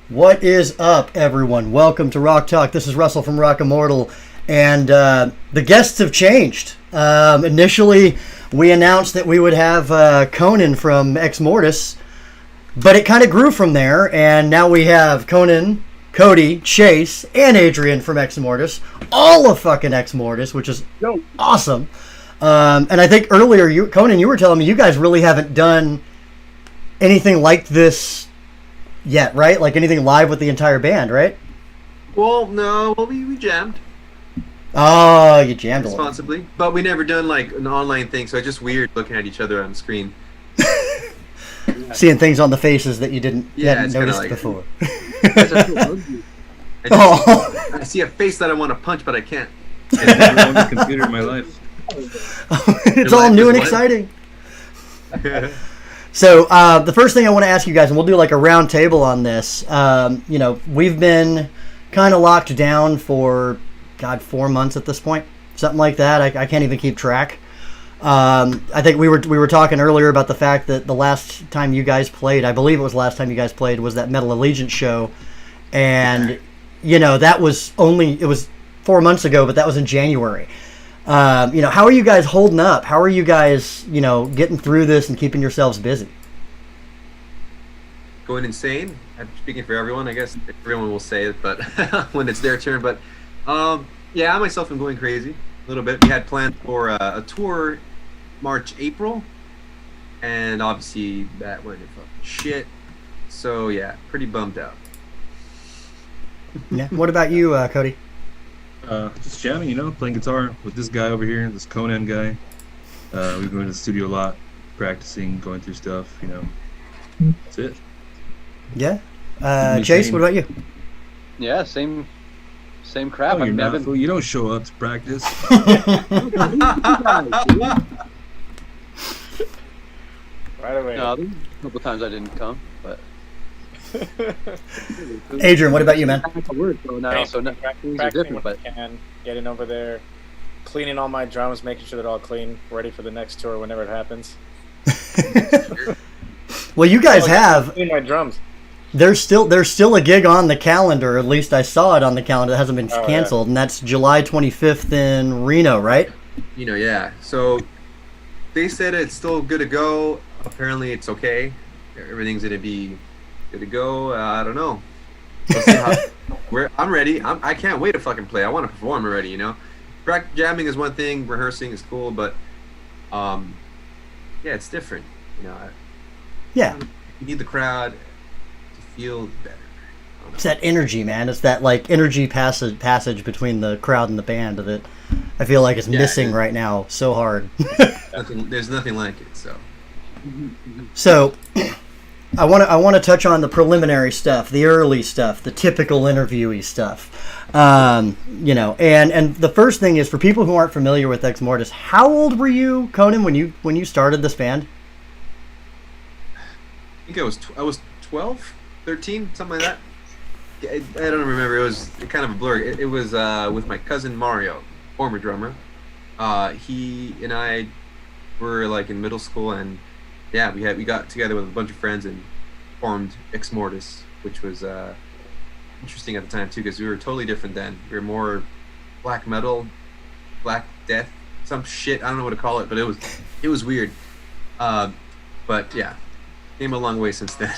What is up, everyone? Welcome to Rock Talk. This is Russell from Rock Immortal, and the guests have changed. Initially, we announced that we would have Conan from Exmortus, but it kind of grew from there, and now we have Conan, Cody, Chase, and Adrian from Exmortus, all of fucking Exmortus, which is awesome. And I think earlier, Conan, you were telling me you guys really haven't done anything like this yet, right? Like anything live with the entire band, right? Well, no. Well, we jammed Oh, you jammed a lot. responsibly, but we never done like an online thing, so it's just weird looking at each other on the screen. Seeing things on the faces that you hadn't it's kinda noticed like- before. I see a face that I want to punch, but I can't. I've never owned a computer in my life. It's Your all life new is and what? exciting. So the first thing I want to ask you guys, and we'll do like a round table on this. We've been kind of locked down for 4 months at this point, something like that. I can't even keep track. I think we were talking earlier about the fact that the last time you guys played, I believe it was the last time you guys played, was that Metal Allegiance show, and that was it was 4 months ago, but that was in January. How are you guys holding up? How are you guys, getting through this and keeping yourselves busy? Going insane. I'm speaking for everyone. I guess everyone will say it, but when it's their turn. But I myself am going crazy a little bit. We had planned for a tour March, April, and obviously that went to fucking shit. So yeah, pretty bummed out. Yeah. What about you, Cody? Just jamming, playing guitar with this guy over here, this Conan guy. We go into the studio a lot, practicing, going through stuff, That's it. Yeah. Keeping me Chase, sane. what about you? Yeah, same crap. No, you're I've not, never. fool. You don't show up to practice. Right away. No, there's a couple times I didn't come, but Adrian, what about you, man? I have to work though now, so things are Practicing different. when But I can, getting over there, cleaning all my drums, making sure they're all clean, ready for the next tour whenever it happens. Well, you guys Oh, have. clean my drums. There's still a gig on the calendar. At least I saw it on the calendar. It hasn't been Oh, yeah. canceled, and that's July 25th in Reno, right? Yeah. So they said it's still good to go. Apparently, it's okay. Everything's gonna be good to go. I don't know. We'll see I'm ready. I can't wait to fucking play. I want to perform already. Jamming is one thing. Rehearsing is cool, but it's different. Yeah. You need the crowd to feel better. It's that energy, man. It's that like energy passage between the crowd and the band that I feel like is missing right now so hard. There's nothing like it. So. So, I want to touch on the preliminary stuff, the early stuff, the typical interviewee stuff. And the first thing is for people who aren't familiar with Exmortus, how old were you, Conan, when you started this band? I think I was 12, 13, something like that. I don't remember. It was kind of a blur. It was with my cousin Mario, former drummer. He and I were like in middle school, and we got together with a bunch of friends and formed Exmortus, which was interesting at the time too, because we were totally different then. We were more black metal, black death, some shit. I don't know what to call it, but it was weird. But yeah, came a long way since then.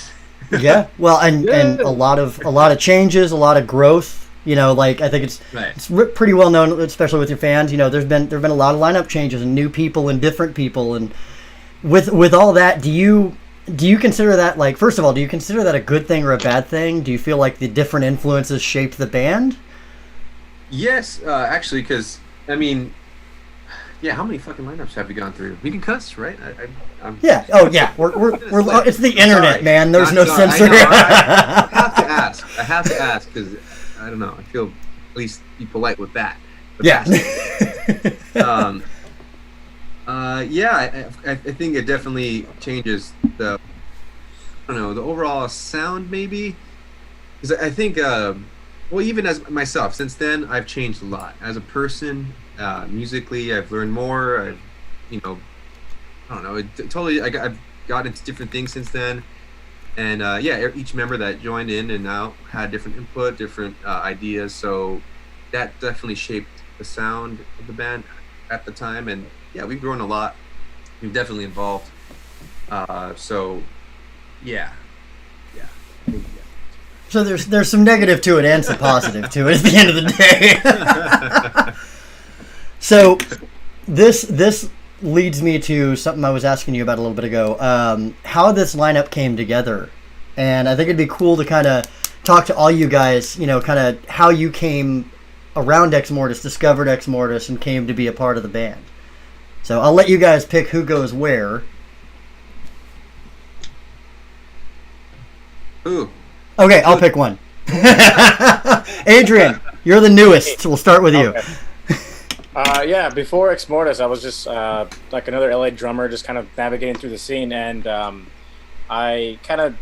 Yeah. Well, and a lot of changes, a lot of growth. I think it's pretty well known, especially with your fans. There've been a lot of lineup changes and new people and different people, and with all that, do you consider that, like, first of all, do you consider that a good thing or a bad thing? Do you feel like the different influences shaped the band? Yes, actually, because how many fucking lineups have we gone through? We can cuss, right? Yeah. Oh, yeah. We're it's the internet, Sorry. man. There's no Sorry. censor. I have to ask because I don't know. I feel at least be polite with that. But Yeah. I think it definitely changes the overall sound, maybe. Because I think, even as myself, since then I've changed a lot as a person. Musically, I've learned more. I don't know. I've got into different things since then, And each member that joined in and out had different input, different ideas. So that definitely shaped the sound of the band at the time. And yeah, we've grown a lot. We've definitely evolved. So yeah. So there's some negative to it and some positive to it at the end of the day. So this leads me to something I was asking you about a little bit ago. How this lineup came together, and I think it'd be cool to kind of talk to all you guys. Kind of how you came around Exmortus, discovered Exmortus, and came to be a part of the band. So I'll let you guys pick who goes where. Ooh. Okay, I'll pick one. Adrian, you're the newest. We'll start with you. Okay. Before Exmortus, I was just like another LA drummer, just kind of navigating through the scene, and I kind of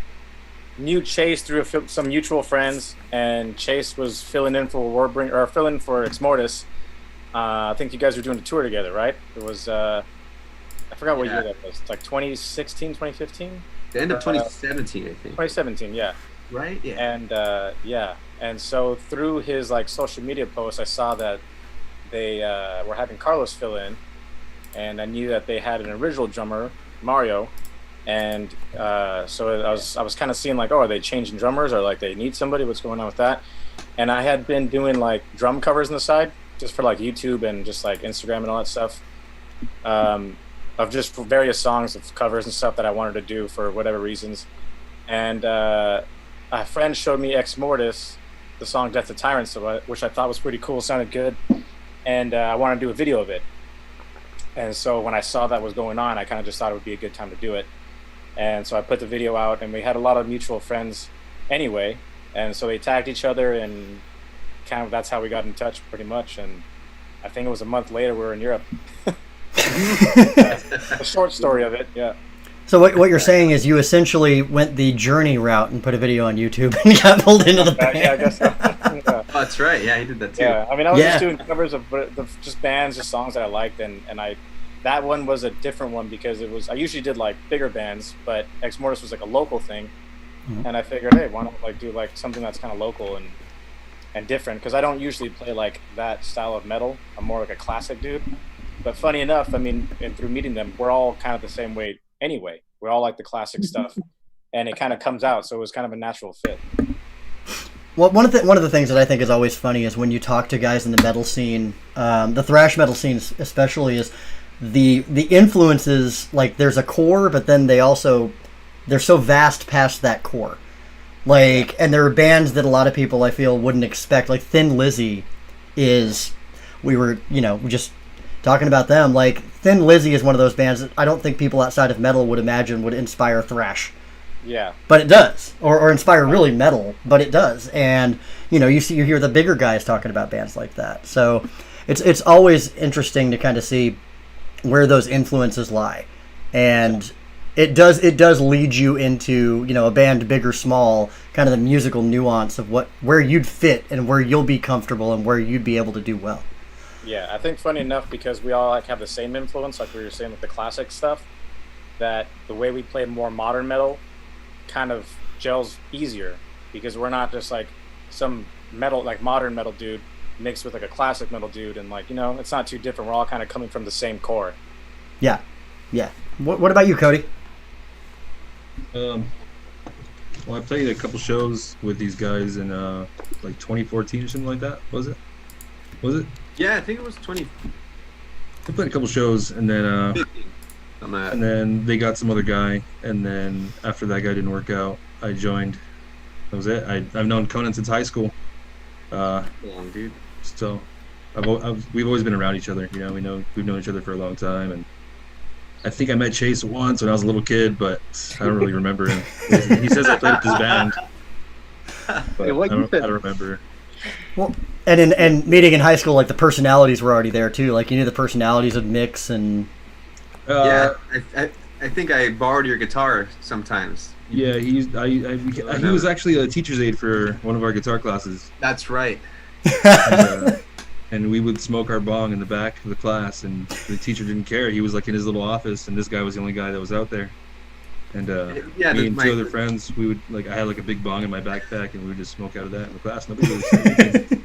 knew Chase through some mutual friends, and Chase was filling in for Exmortus. I think you guys were doing a tour together, right? It was I forgot what year that was. Like 2016, 2015? The end of 2017, I think. 2017, yeah. Right? Yeah. And and so through his like social media posts, I saw that they were having Carlos fill in, and I knew that they had an original drummer, Mario, and so I was kind of seeing like, oh, are they changing drummers, or like they need somebody? What's going on with that? And I had been doing like drum covers on the side, just for like YouTube and just like Instagram and all that stuff, of just various songs of covers and stuff that I wanted to do for whatever reasons. And a friend showed me Exmortus, the song Death to Tyrants, which I thought was pretty cool, sounded good, and I wanted to do a video of it. And so when I saw that was going on, I kind of just thought it would be a good time to do it. And so I put the video out, and we had a lot of mutual friends anyway, and so they tagged each other, and kind of that's how we got in touch pretty much. And I think it was a month later we were in Europe. A short story of it, yeah. So what you're saying is you essentially went the Journey route and put a video on YouTube and got pulled into the band. Yeah, I guess so. Yeah. Oh, that's right. Yeah, he did that too. Yeah, I mean, I was just doing covers of just bands, just songs that I liked, and that one was a different one because I usually did like bigger bands, but Exmortus was like a local thing, and I figured, hey, why not like do like something that's kind of local and different, because I don't usually play like that style of metal. I'm more like a classic dude. But funny enough, I mean, and through meeting them, we're all kind of the same way anyway. We all like the classic stuff, and it kind of comes out, so it was kind of a natural fit. Well, one of the things that I think is always funny is when you talk to guys in the metal scene, the thrash metal scene especially, is the influences. Like there's a core, but then they're so vast past that core. Like, and there are bands that a lot of people I feel wouldn't expect. Like Thin Lizzy we were just talking about them. Like Thin Lizzy is one of those bands that I don't think people outside of metal would imagine would inspire thrash. Yeah. But it does, or inspire really metal, but it does. And you hear the bigger guys talking about bands like that. So it's always interesting to kind of see where those influences lie, and it does lead you into a band, big or small, kind of the musical nuance of where you'd fit and where you'll be comfortable and where you'd be able to do well. Yeah, I think funny enough, because we all like have the same influence, like we were saying with the classic stuff, that the way we play more modern metal kind of gels easier, because we're not just like some metal, like modern metal dude mixed with like a classic metal dude, and like it's not too different. We're all kind of coming from the same core. Yeah. What about you, Cody? Well, I played a couple shows with these guys in like 2014 or something like that. Was it? Yeah, I think it was 20. I played a couple shows, and then and then they got some other guy, and then after that guy didn't work out, I joined. That was it. I've known Conan since high school. Long, dude. So we've always been around each other. We've known each other for a long time, and I think I met Chase once when I was a little kid, but I don't really remember him. He says I played with his band, but I don't remember. Well, and meeting in high school, like the personalities were already there too. Like you knew the personalities would mix, and yeah, I think I borrowed your guitar sometimes. Yeah, he was actually a teacher's aide for one of our guitar classes. That's right. And we would smoke our bong in the back of the class, and the teacher didn't care. He was like in his little office, and this guy was the only guy that was out there. And Yeah, me and two my- other friends, we would like I had like a big bong in my backpack, and we would just smoke out of that in the class. Nobody really said anything.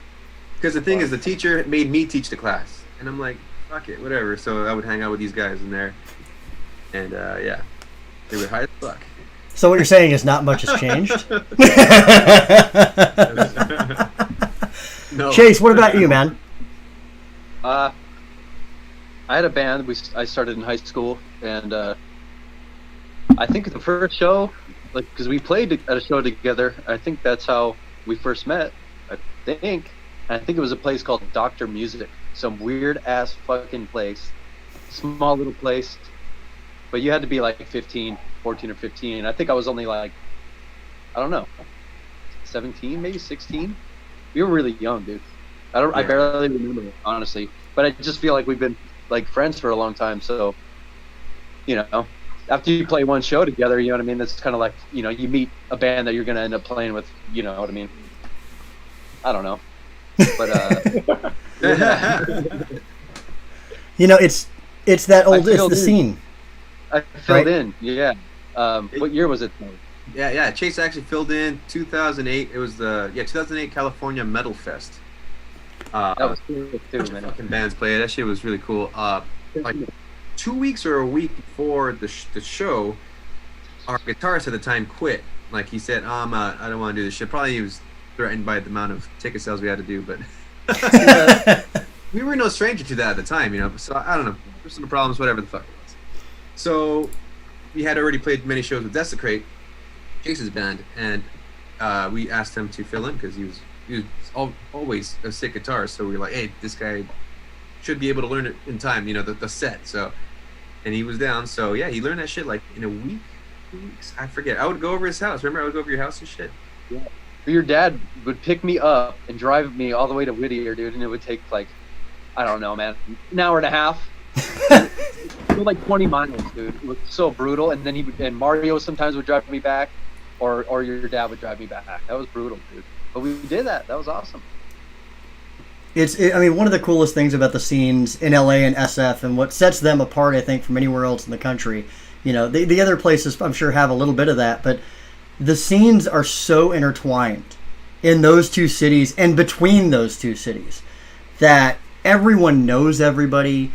Because the thing is, the teacher made me teach the class, and I'm like, fuck it, whatever. So I would hang out with these guys in there, and yeah, they were high as fuck. So what you're saying is not much has changed. No. Chase, what about you, man? I had a band. I started in high school, and I think the first show, like, because we played at a show together. I think that's how we first met. I think. I think it was a place called Dr. Music, some weird ass fucking place, small little place. But you had to be like 14 or 15. I think I was only like, I don't know, 17, maybe 16. We were really young, dude. I Yeah. barely remember it, honestly. But I just feel like we've been like friends for a long time. So, you know, after you play one show together, you know what I mean? That's kind of like, you know, you meet a band that you're going to end up playing with, you know what I mean? I don't know. But, You know, it's that old. It's filled the in. scene. I filled Right. in, yeah. What year was it? Yeah. Chase actually filled in 2008. It was the 2008 California Metal Fest. That was cool too, Bunch of man. fucking bands played. That shit was really cool. Like 2 weeks or a week before the show, our guitarist at the time quit. Like he said, I don't want to do this shit. Probably he was threatened by the amount of ticket sales we had to do, but we were no stranger to that at the time, you know. So I don't know, personal problems, whatever the fuck it was. So we had already played many shows with Desecrate, Chase's band, and we asked him to fill in because he was always a sick guitarist. So we were like, hey, this guy should be able to learn it in time, you know, the set. So, and he was down. So yeah, he learned that shit like in a week, 2 weeks. I forget. I would go over his house. Remember, I would go over your house and shit. Your dad would pick me up and drive me all the way to Whittier, dude, and it would take like, I don't know, man, an hour and a half. Like 20 miles, dude. It was so brutal. And then and Mario sometimes would drive me back, or your dad would drive me back. That was brutal, dude. But we did that. That was awesome. I mean, one of the coolest things about the scenes in LA and SF, and what sets them apart, I think, from anywhere else in the country. You know, the other places I'm sure have a little bit of that, but the scenes are so intertwined in those two cities and between those two cities that everyone knows everybody.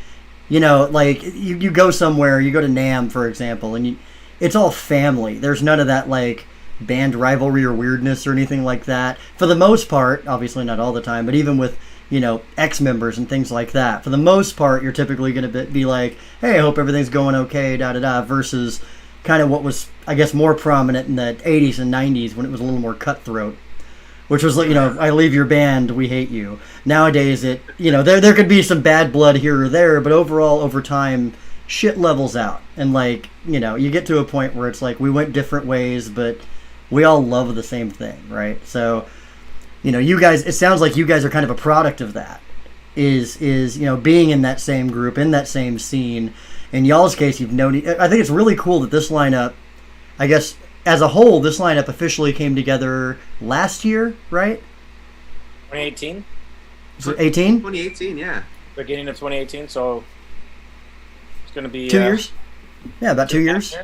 You know, like you go somewhere, you go to NAMM, for example, and it's all family. There's none of that like band rivalry or weirdness or anything like that. For the most part, obviously not all the time, but even with, you know, ex-members and things like that, for the most part, you're typically going to be like, hey, I hope everything's going okay, da-da-da, versus kind of what was, I guess, more prominent in the 80s and 90s when it was a little more cutthroat, which was like, you know, I leave your band, we hate you. Nowadays, you know, there could be some bad blood here or there, but overall, over time, shit levels out. And, like, you know, you get to a point where it's like we went different ways, but we all love the same thing, right? So, you know, you guys, it sounds like you guys are kind of a product of that, is you know, being in that same group, in that same scene. In y'all's case, you've known, I think it's really cool that this lineup, I guess, as a whole, this lineup officially came together last year, right? 2018, So 18? 2018, yeah. beginning of 2018. So it's going to be 2 years? Yeah, about 2 years.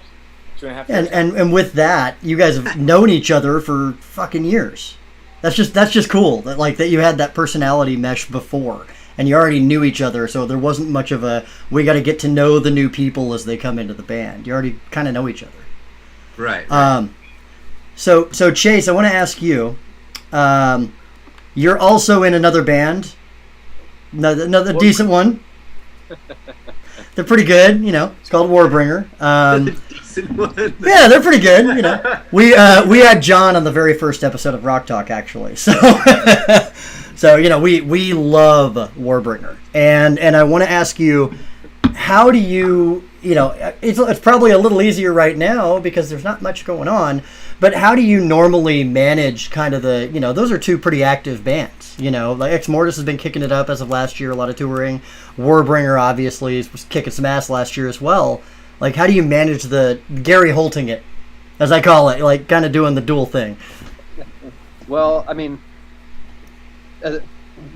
2.5 years. And with that, you guys have known each other for fucking years. That's just cool. That like that you had that personality mesh before, and you already knew each other, so there wasn't much of a we got to get to know the new people as they come into the band. You already kind of know each other. Right. So Chase, I want to ask you. You're also in another band, another decent one. They're pretty good, you know. It's called Warbringer. Decent one. Yeah, they're pretty good. You know, we had John on the very first episode of Rock Talk, actually. So, so you know, we love Warbringer, and I want to ask you, how do you know, it's probably a little easier right now because there's not much going on, but how do you normally manage kind of the, you know, those are two pretty active bands. You know, like Exmortus has been kicking it up as of last year, a lot of touring. Warbringer obviously was kicking some ass last year as well. Like, how do you manage the Gary Holting it, as I call it, like kind of doing the dual thing? Well, I mean,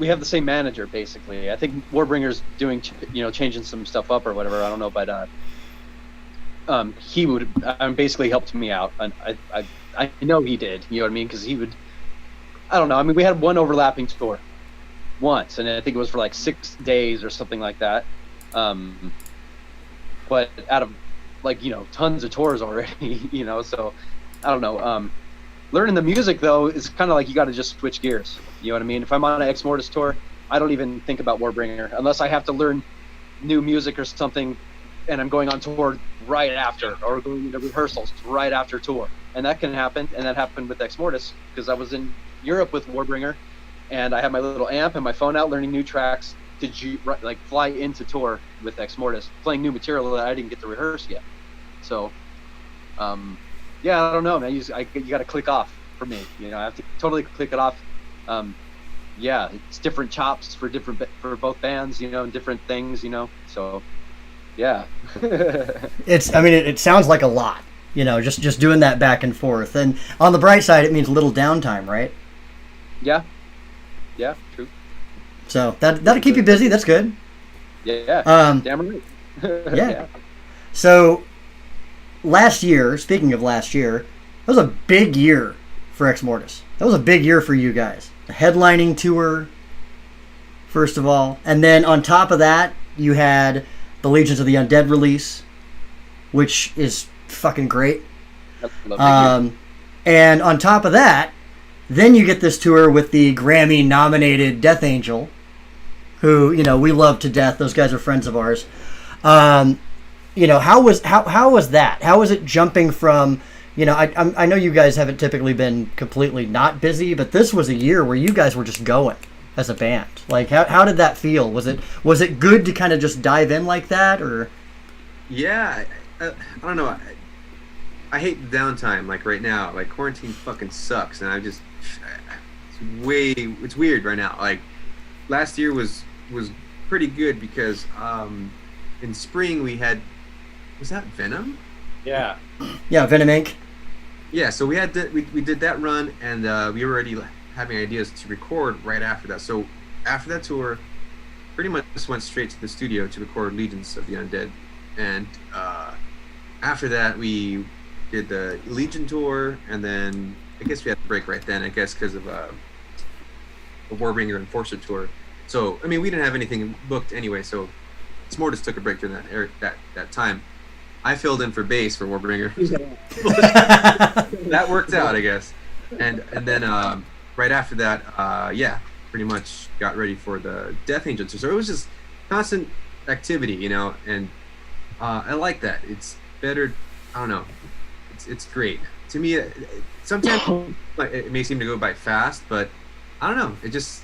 we have the same manager basically. I think Warbringer's doing, you know, changing some stuff up or whatever. I don't know, but he would basically helped me out, and I know he did. You know what I mean? Because he would. I don't know. I mean, we had one overlapping tour once, and I think it was for like 6 days or something like that. But out of like tons of tours already, so I don't know. Learning the music though is kind of like you got to just switch gears. You know what I mean? If I'm on an Exmortus tour, I don't even think about Warbringer unless I have to learn new music or something, and I'm going on tour right after, or going to rehearsals right after tour, and that can happen. And that happened with Exmortus because I was in Europe with Warbringer, and I had my little amp and my phone out learning new tracks to fly into tour with Exmortus, playing new material that I didn't get to rehearse yet. So, yeah, I don't know, man. You got to click off for me. I have to totally click it off. Yeah, it's different chops for both bands, and different things, So, yeah. It sounds like a lot, just doing that back and forth. And on the bright side, it means little downtime, right? Yeah, true. So that'll keep you busy. That's good. Yeah. Damn right. Yeah. So last year, speaking of last year, that was a big year for Exmortus. That was a big year for you guys. The headlining tour, first of all, and then on top of that, you had the Legions of the Undead release, which is fucking great. And on top of that, then you get this tour with the Grammy-nominated Death Angel, who we love to death. Those guys are friends of ours. How was that? How was it jumping from? I know you guys haven't typically been completely not busy, but this was a year where you guys were just going as a band. Like, how did that feel? Was it good to kind of just dive in like that, or? Yeah, I don't know. I hate the downtime. Like right now, like quarantine fucking sucks, and it's weird right now. Like last year was pretty good because in spring we had, was that Venom? Yeah, Venom Inc. Yeah, so we did that run, and we were already having ideas to record right after that. So after that tour, pretty much just went straight to the studio to record Legions of the Undead, and after that we did the Legion tour, and then I guess we had to break right then, I guess because of the Warbringer Enforcer tour. So I mean, we didn't have anything booked anyway, so Exmortus took a break during that time. I filled in for bass for Warbringer. That worked out, I guess. And then right after that, pretty much got ready for the Death Angel tour. So it was just constant activity, and I like that. It's better. I don't know. It's great to me. Sometimes it may seem to go by fast, but I don't know. It's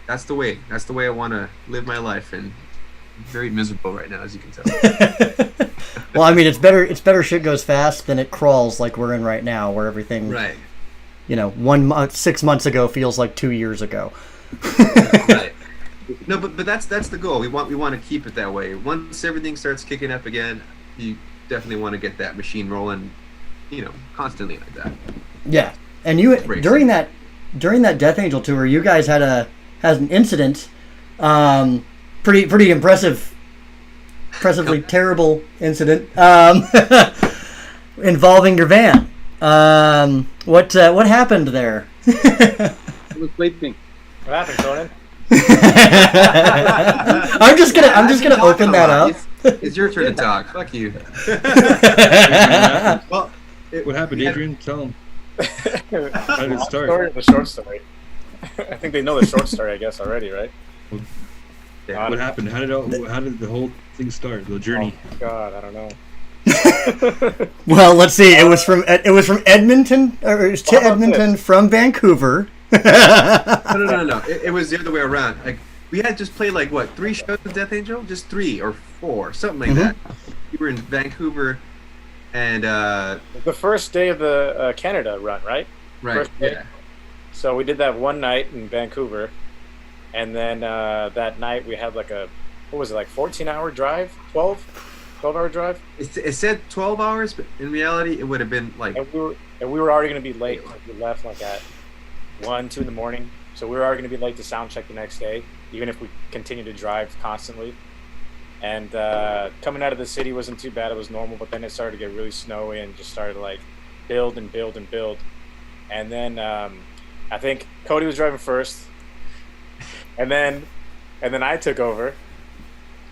that's the way I want to live my life, and I'm very miserable right now, as you can tell. Well, I mean, it's better shit goes fast than it crawls like we're in right now, where everything, right? 6 months ago feels like 2 years ago. Right. No, but that's the goal. We want to keep it that way. Once everything starts kicking up again, you definitely want to get that machine rolling, constantly like that. Yeah, and during that Death Angel tour, you guys had an incident, pretty impressively terrible incident, involving your van. What happened there? I was sleeping. what happened, Conan? I'm just gonna open that up. It's your turn to talk. Fuck you. Well, What happened, Adrian? Tell him. How did it start? The short story. I think they know the short story, I guess, already, right? Yeah. What happened? How did the whole thing start? The journey. Oh, God, I don't know. Well, let's see. It was from Edmonton, or it was to Edmonton from Vancouver. No. It was the other way around. Like we had just played 3 shows with Death Angel, just 3 or 4, something like that. We were in Vancouver, and The first day of the Canada run, right? right, First day. yeah. So we did that one night in Vancouver, and then that night we had what was it, 14-hour drive? 12-hour drive? It said 12 hours, but in reality, it would have been And we were already going to be late. We left at 1, 2 in the morning. So we were already going to be late to sound check the next day, even if we continued to drive constantly. And coming out of the city wasn't too bad. It was normal, but then it started to get really snowy and just started to like build and build and build. And then I think Cody was driving first, and then I took over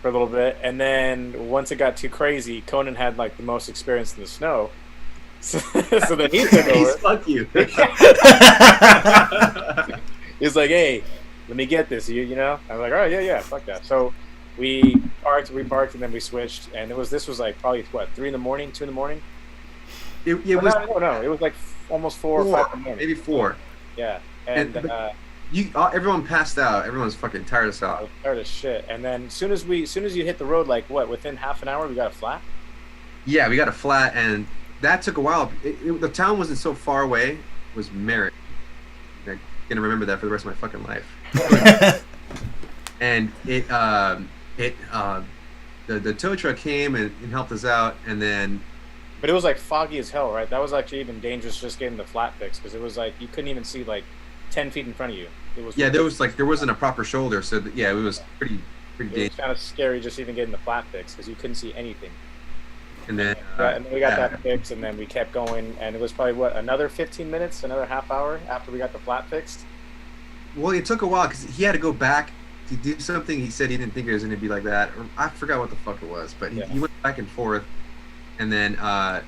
for a little bit. And then once it got too crazy, Conan had like the most experience in the snow, so then he took over. Fuck you. He's like, "Hey, let me get this." You know? I was like, "All right, yeah, fuck that." So we parked, and then we switched. And this was like probably what, 3 in the morning, 2 in the morning. It was No. It was like almost 4 or 5 in the morning. maybe 4. Yeah, and everyone passed out. Everyone's fucking tired as I hell. was tired as shit. And then as soon as you hit the road, like what, within half an hour, we got a flat. Yeah, we got a flat, and that took a while. The town wasn't so far away. It was Merritt. I'm gonna remember that for the rest of my fucking life. And the tow truck came and helped us out, and then. But it was like foggy as hell, right? That was actually even dangerous just getting the flat fixed, because it was like you couldn't even see like 10 feet in front of you. It was there wasn't a proper shoulder, so it was pretty it was dangerous. kind of scary just even getting the flat fixed because you couldn't see anything. And then And then we got that fixed, and then we kept going, and it was probably another 15 minutes, another half hour after we got the flat fixed. Well, it took a while because he had to go back to do something. He said he didn't think it was going to be like that, or I forgot what the fuck it was, but he went back and forth. And then,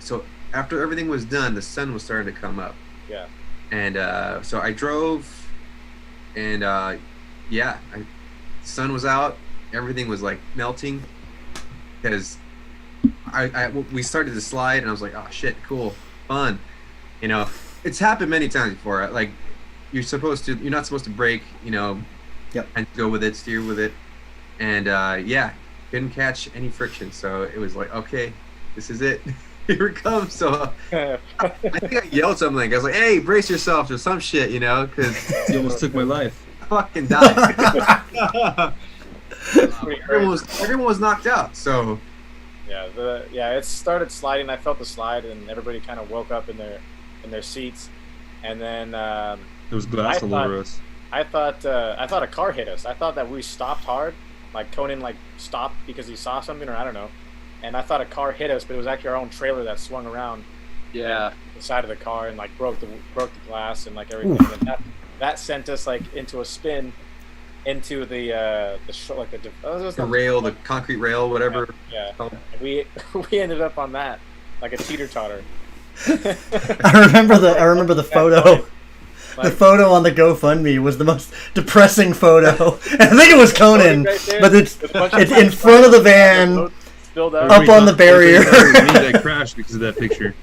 so after everything was done, the sun was starting to come up. Yeah. And so I drove, and the sun was out. Everything was like melting because we started to slide, and I was like, oh shit, cool, fun. You know, it's happened many times before. Like you're not supposed to brake. You know, and go with it, steer with it, and couldn't catch any friction. So it was like, okay. This is it. Here it comes. So I think I yelled something. I was like, "Hey, brace yourself," or some shit, you know, because You almost took my life. I fucking died. Everyone was knocked out. So it started sliding. I felt the slide, and everybody kind of woke up in their seats. And then There was glass all over us. I thought a car hit us. I thought that we stopped hard, like Conan like stopped because he saw something, or I don't know. And I thought a car hit us, but it was actually our own trailer that swung around. Yeah. The side of the car and like broke the glass and like everything. And that sent us like into a spin into the rail, the concrete rail, whatever. Yeah. And we ended up on that like a teeter totter. I remember the photo. The photo on the GoFundMe was the most depressing photo. I think it was Conan, but it's in front of the van. Up on the barrier. That crashed because of that picture.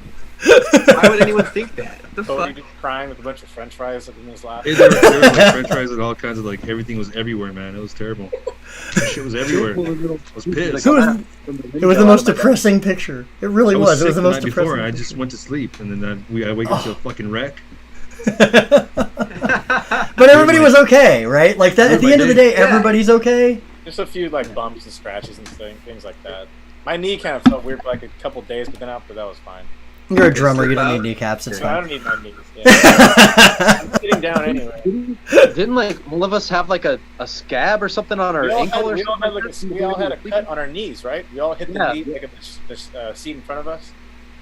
Why would anyone think that? What the Cody fuck? just crying with a bunch of French fries in his lap. There were like French fries and all kinds of like everything was everywhere, man. It was terrible. That shit was everywhere. I was pissed. It was the most depressing picture. It really was. It was the most depressing. Before I just went to sleep, and then I wake up to a fucking wreck. But everybody was okay, right? Like that. At the end of the day, everybody's okay. Just a few like bumps and scratches and things like that. My knee kind of felt weird for like a couple days, but then after that was fine. You're a drummer. You don't need kneecaps. It's I fine. don't need my knees. Yeah. I'm sitting down anyway. Didn't like all of us have like a scab or something on our ankle or something? We all had a cut on our knees, right? We all hit the knee, like the seat in front of us.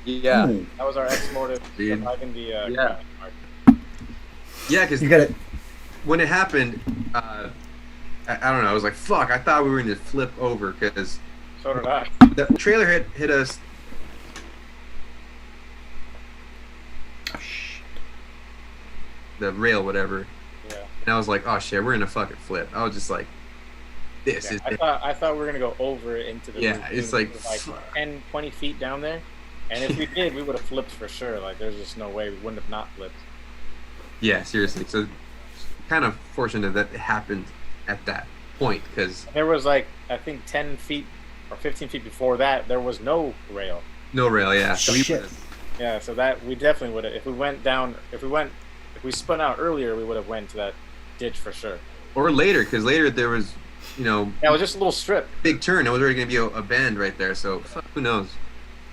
Yeah. That was our Exmortus surviving the Yeah. Yeah, because You got it. when it happened, I don't know. I was like, "Fuck!" I thought we were going to flip over because So did I. the trailer hit us. The rail, whatever. Yeah. And I was like, "Oh shit, we're gonna fucking flip." I was just like, "This is." I thought we were gonna go over into the Yeah, it's like 10, 20 feet down there, and if we did, we would have flipped for sure. Like, there's just no way we wouldn't have not flipped. Yeah, seriously. So, kind of fortunate that it happened at that point because There was like I think 10 feet or 15 feet before that, there was no rail. no rail. Yeah. So Shit. Yeah, so that we definitely would have. If we spun out earlier, we would have went to that ditch for sure. or later, because later there was, Yeah, it was just a little strip. big turn. It was already gonna be a bend right there. So who knows?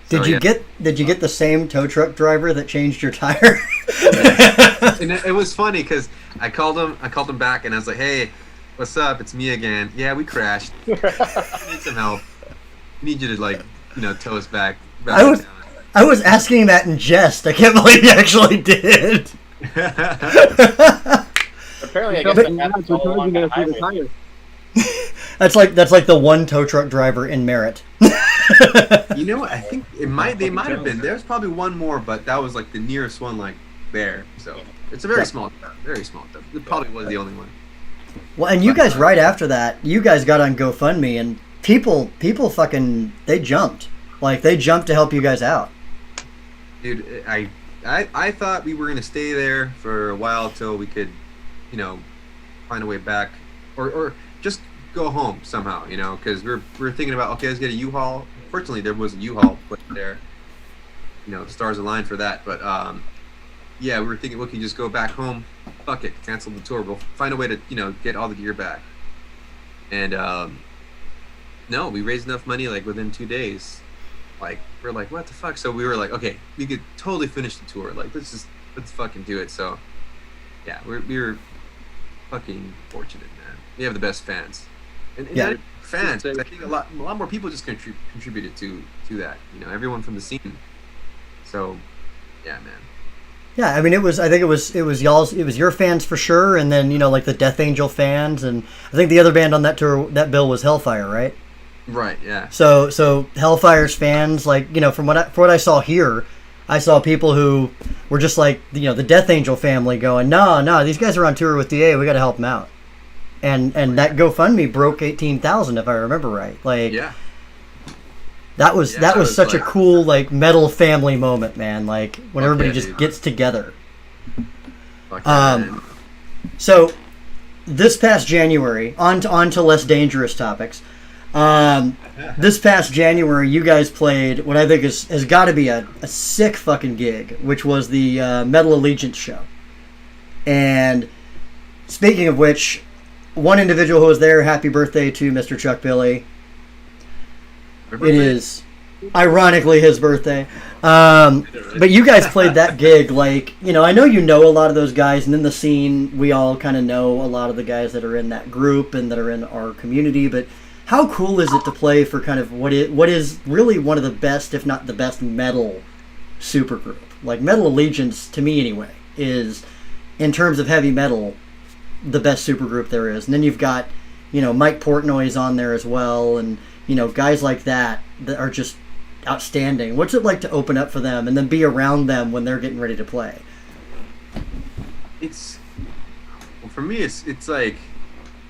Did you get the same tow truck driver that changed your tire? And it was funny because I called him back and I was like, "Hey, What's up? It's me again. Yeah, we crashed. We need some help. We need you to tow us back I to was town. I was asking that in jest. I can't believe you actually did. Apparently, I guess they had it all along that highway. That's like the one tow truck driver in Merritt. You know what? I think they might have been. There's probably one more, but that was like the nearest one, like there. So it's a very small town. Very small town. It probably was the only one. Well, and you guys right after that, you guys got on GoFundMe, and people fucking they jumped. Like they jumped to help you guys out. Dude, I thought we were gonna stay there for a while till we could, find a way back, or just go home somehow, because we're thinking about, okay, let's get a U-Haul. Fortunately, there was a U-Haul put there. Stars aligned for that. But yeah, we were thinking, we can just go back home. Fuck it, cancel the tour. We'll find a way to get all the gear back. And no, we raised enough money like within 2 days. Like we're like, what the fuck? So we were like, okay, we could totally finish the tour. Like let's fucking do it. So yeah, we were fucking fortunate, man. We have the best fans. And Yeah. not fans. I think a lot more people just contributed to that. Everyone from the scene. So yeah, man. Yeah, I mean I think it was your fans for sure, and then like the Death Angel fans, and I think the other band on that tour, that bill, was Hellfire, right? Right, yeah. So Hellfire's fans, like from what I saw here, I saw people who were just like the Death Angel family going, no, these guys are on tour with DA, we got to help them out, and that GoFundMe broke 18,000 if I remember right. Like Yeah. that was such a cool like metal family moment, man. Like when everybody just dude. gets together. Fuck yeah, man. So this past January, on to less dangerous topics. This past January, you guys played what I think has got to be a sick fucking gig, which was the Metal Allegiance show. And speaking of which, one individual who was there, happy birthday to Mr. Chuck Billy. It is ironically his birthday. But you guys played that gig like, I know a lot of those guys, and in the scene, we all kind of know a lot of the guys that are in that group and that are in our community, but how cool is it to play for kind of what is really one of the best, if not the best, metal supergroup? Like Metal Allegiance, to me anyway, is, in terms of heavy metal, the best supergroup there is. And then you've got, Mike Portnoy's on there as well, and guys like that are just outstanding. What's it like to open up for them and then be around them when they're getting ready to play? For me, it's like,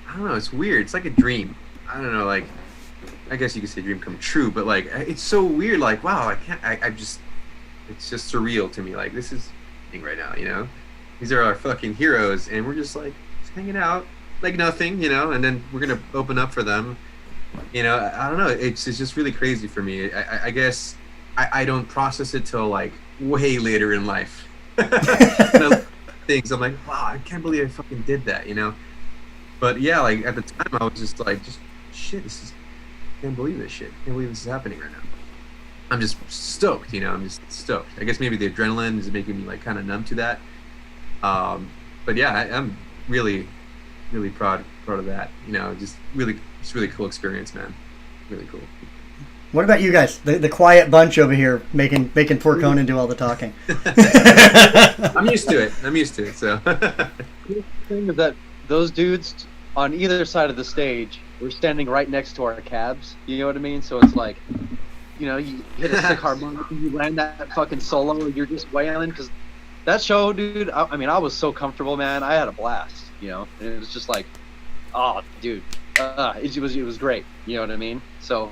I don't know, it's weird. It's like a dream. I don't know, like, I guess you could say dream come true, but like, it's so weird. Like, wow, it's just surreal to me. Like, this is thing right now, These are our fucking heroes, and we're just like hanging out like nothing, and then we're gonna open up for them. I don't know. It's just really crazy for me. I guess I don't process it till like way later in life. Things I'm like, wow, I can't believe I fucking did that, But yeah, like at the time I was just shit. Can't believe this shit. Can't believe this is happening right now. I'm just stoked, I'm just stoked. I guess maybe the adrenaline is making me like kind of numb to that. But yeah, I'm really, really proud of that. Just really cool experience, man. Really cool. What about you guys? The quiet bunch over here making poor Conan do all the talking. I'm used to it. So. The thing is that those dudes on either side of the stage were standing right next to our cabs. You know what I mean? So it's like, you hit a sick harmonic and you land that fucking solo and you're just wailing, because that show, dude, I was so comfortable, man. I had a blast, and it was just like, oh, dude, it was great. You know what I mean? So,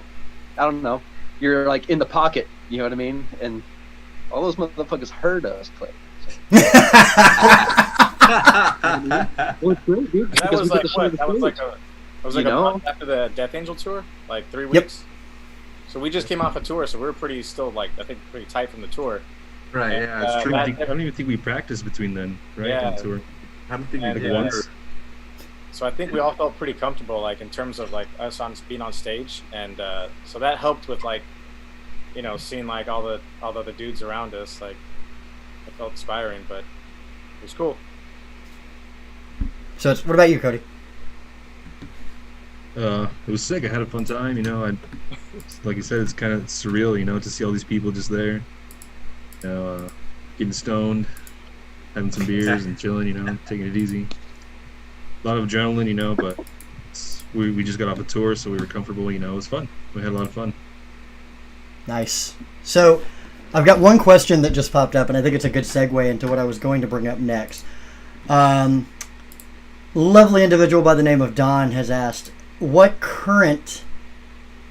I don't know. You're like in the pocket, you know what I mean? And all those motherfuckers heard us play. Well, it's great, dude. That was like what? That was like a month after the Death Angel tour, like 3 weeks. Yep. So we just came off a tour, so we were pretty tight from the tour. Right. And, Yeah. It's true. I don't even think we practiced between then, right? Yeah. On tour. I don't think we And, did once. So I think we all felt pretty comfortable, like in terms of like us being on stage, and so that helped with like, seeing like all the other dudes around us. Like, it felt inspiring, but it was cool. So what about you, Cody? It was sick. I had a fun time. Like you said, it's kind of surreal. To see all these people just there. Getting stoned, having some beers and chilling. Taking it easy. A lot of adrenaline. But we just got off a tour, so we were comfortable. It was fun. We had a lot of fun. Nice. So, I've got one question that just popped up, and I think it's a good segue into what I was going to bring up next. Lovely individual by the name of Don has asked, what currently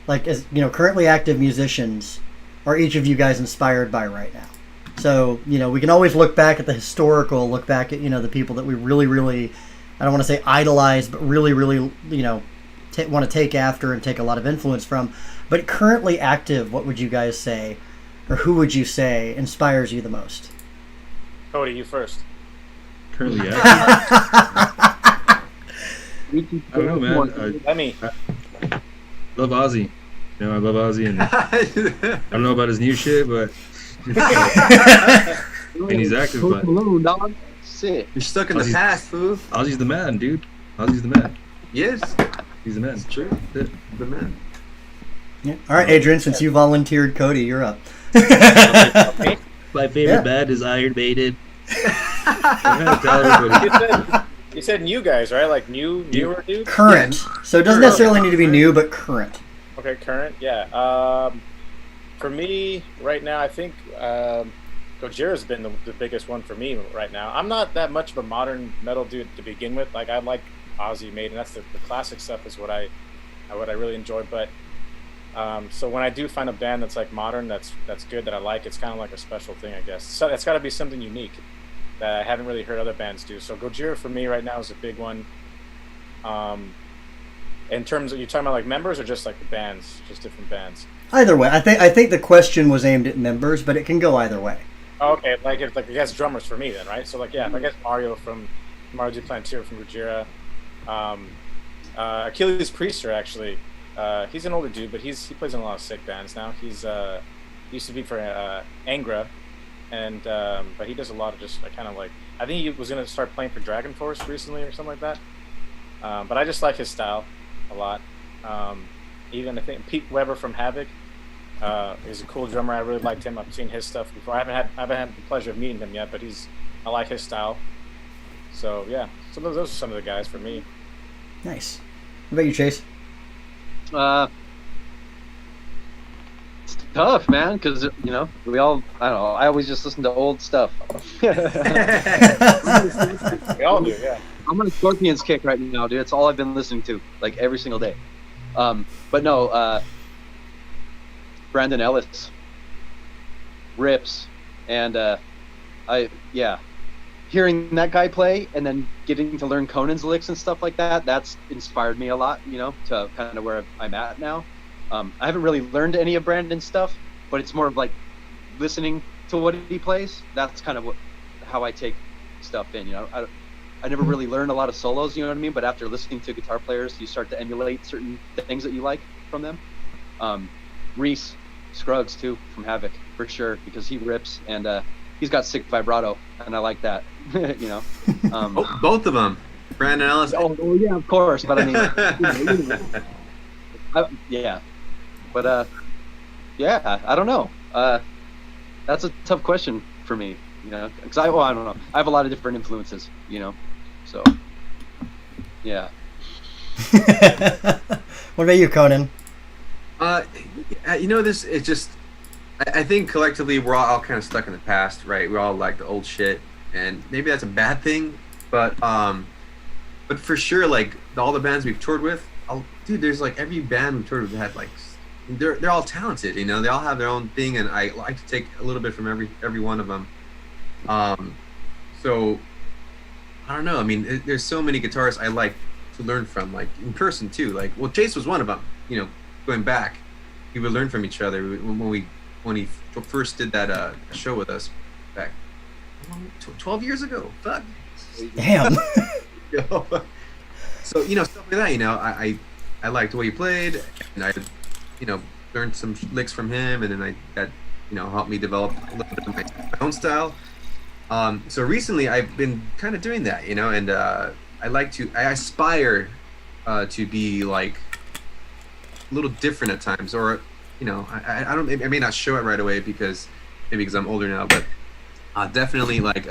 active musicians are each of you guys inspired by right now? So, we can always look back at the historical, look back at, the people that we really, really, I don't want to say idolize, but really, really, want to take after and take a lot of influence from. But currently active, what would you guys say, or who would you say inspires you the most? Cody, you first. Currently active. I don't know, man. I love Ozzy. I love Ozzy, and I don't know about his new shit, but and he's active. But Sick. You're stuck in the past, fool. Ozzy's the man, dude. Ozzy's the man. Yes, He's the man. it's true. The man. Yeah. All right, Adrian, since you volunteered Cody, you're up. My favorite band is Iron Maiden. You said new guys, right? Like newer dudes? Current. So it doesn't necessarily need to be new, but current. Okay, current, yeah. For me, right now, I think Gojira's been the biggest one for me right now. I'm not that much of a modern metal dude to begin with. Like, I like Ozzy Maiden. That's the classic stuff is what I really enjoy. But so when I do find a band that's like modern, that's good, that I like, it's kind of like a special thing, I guess. So it's got to be something unique that I haven't really heard other bands do. So Gojira for me right now is a big one. In terms of, you talking about like members or just like the bands, just different bands? Either way, I think the question was aimed at members, but it can go either way. Oh, okay, like I guess drummers for me then, right? So like I guess Mario Duplantier from Gojira, Achilles Priester actually. He's an older dude, but he plays in a lot of sick bands now. He used to be for Angra, and but he does a lot of just kind of like, I think he was gonna start playing for Dragon Force recently or something like that. But I just like his style a lot. Even I think Pete Weber from Havoc is a cool drummer. I really liked him. I've seen his stuff before. I haven't had the pleasure of meeting him yet, but I like his style. So yeah, so those are some of the guys for me. Nice. What about you, Chase? It's tough, man, because we all, I don't know, I always just listen to old stuff. We all do, yeah. I'm on a Scorpions kick right now, dude. It's all I've been listening to, like, every single day. But no, Brandon Ellis rips, and hearing that guy play and then getting to learn Conan's licks and stuff like that's inspired me a lot, to kind of where I'm at now. I haven't really learned any of Brandon's stuff, but it's more of like listening to what he plays. That's kind of how I take stuff in, I never really learned a lot of solos, you know what I mean? But after listening to guitar players, you start to emulate certain things that you like from them. Reese Scruggs, too, from Havoc, for sure, because he rips, and he's got sick vibrato, and I like that, Both of them. Brandon Ellis. Oh, yeah, of course, but I mean, yeah. But, yeah, I don't know. That's a tough question for me, because I don't know. I have a lot of different influences, so, yeah. What about you, Conan? It's just, I think collectively we're all kind of stuck in the past, right? We all like the old shit, and maybe that's a bad thing, but for sure, like all the bands we've toured with, dude, there's like every band we've toured with had like, they're all talented, they all have their own thing, and I like to take a little bit from every one of them. So I don't know. I mean, there's so many guitarists I like to learn from, like in person too. Like, well, Chase was one of them. Going back, we would learn from each other when he first did that show with us back 12 years ago. Fuck. Damn. So stuff like that. I liked the way he played, and I learned some licks from him, and then that helped me develop a little bit of my own style. So recently I've been kind of doing that, and I aspire to be like a little different at times, or I don't, I may not show it right away because I'm older now, but definitely like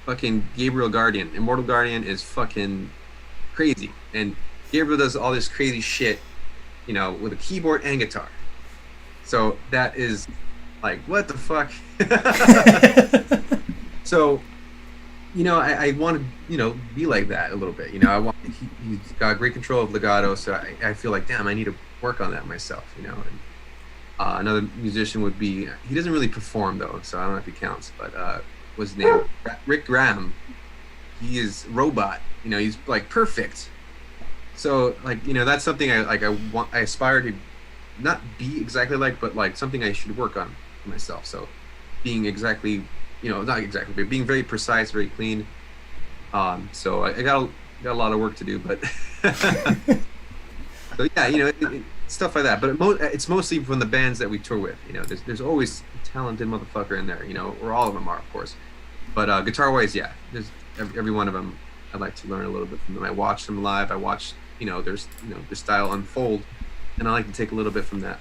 fucking Gabriel Guardian. Immortal Guardian is fucking crazy, and Gabriel does all this crazy shit, with a keyboard and guitar. So that is like, what the fuck? So, I want to, be like that a little bit. He's got great control of legato, so I feel like, damn, I need to work on that myself, And another musician would be, he doesn't really perform though, so I don't know if he counts, but what's his name? Rick Graham. He is robot. He's like perfect. So like, that's something I aspire to not be exactly like, but like something I should work on for myself. So being exactly, not exactly, but being very precise, very clean. So I got a lot of work to do, but so yeah, stuff like that. But it's mostly from the bands that we tour with. There's always a talented motherfucker in there. Or all of them are, of course. But guitar-wise, yeah, there's every one of them. I like to learn a little bit from them. I watch them live. I watch, their style unfold, and I like to take a little bit from that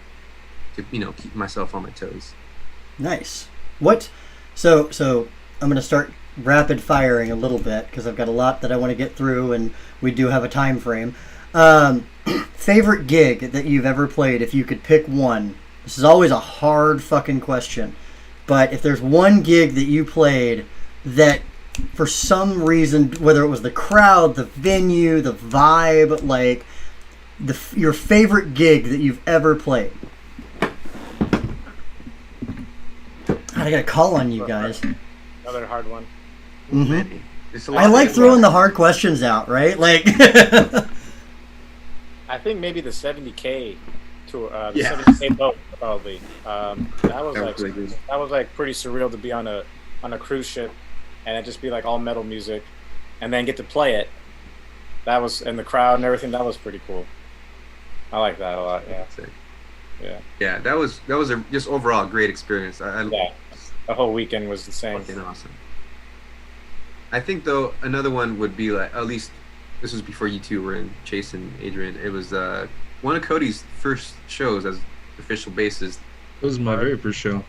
to, keep myself on my toes. Nice. What? So I'm going to start rapid firing a little bit because I've got a lot that I want to get through, and we do have a time frame. Favorite gig that you've ever played, if you could pick one. This is always a hard fucking question, but if there's one gig that you played that for some reason, whether it was the crowd, the venue, the vibe, like your favorite gig that you've ever played. I gotta call on you guys. Another hard one. Mm-hmm. I like throwing the hard questions out, right? Like, I think maybe the 70K tour, the 70K boat probably. That was like pretty surreal to be on a cruise ship, and it just be like all metal music, and then get to play it. That was, and the crowd and everything. That was pretty cool. I like that a lot. Yeah. That was a just overall great experience. Yeah. The whole weekend was the same. Fucking awesome. I think though another one would be like, at least this was before you two were in, Chase and Adrian. It was one of Cody's first shows as official bassist. It was my very first show.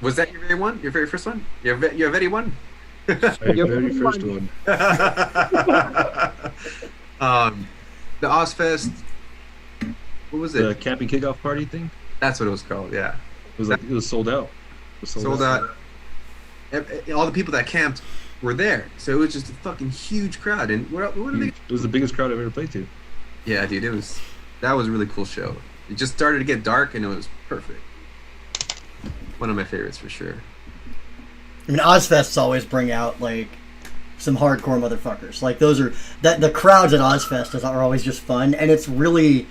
Was that your very one? Your very first one? Your very one? My very first one. The Ozfest. What was it? The camping kickoff party thing. That's what it was called. Yeah. It was sold out. Sold out. All the people that camped were there, so it was just a fucking huge crowd. And what did they? It was the biggest crowd I've ever played to. Yeah, dude, that was a really cool show. It just started to get dark, and it was perfect. One of my favorites for sure. I mean, Ozfests always bring out like some hardcore motherfuckers. Like the crowds at Ozfest are always just fun, and it's really